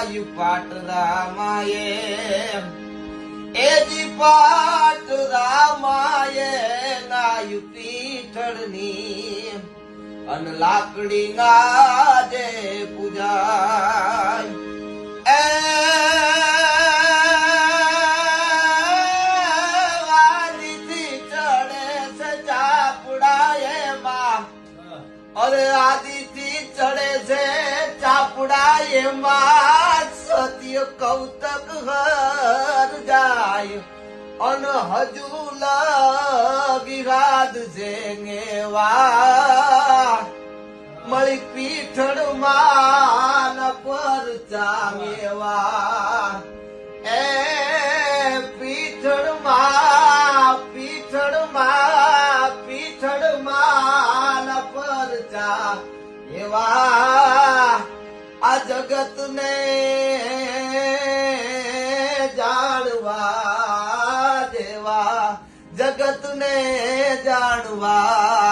નાયું પાટ રામાએ એજી પાટ રામાએ નાયું પીઠળની અન લાકડી ના જે પૂજાય એ વાદીથી ચડે છે ચાપડા એમાં અરે આદિથી ચડે છે ચાપડા એમાં સત્ય કૌતક હર જાય અન હજુ લગી છે વા મળી પીઠળ માન પર ચામેવા એ પીઠળ માન પર ચા એવા આ જગત ને જાણવા દેવા જગત ને જાણવા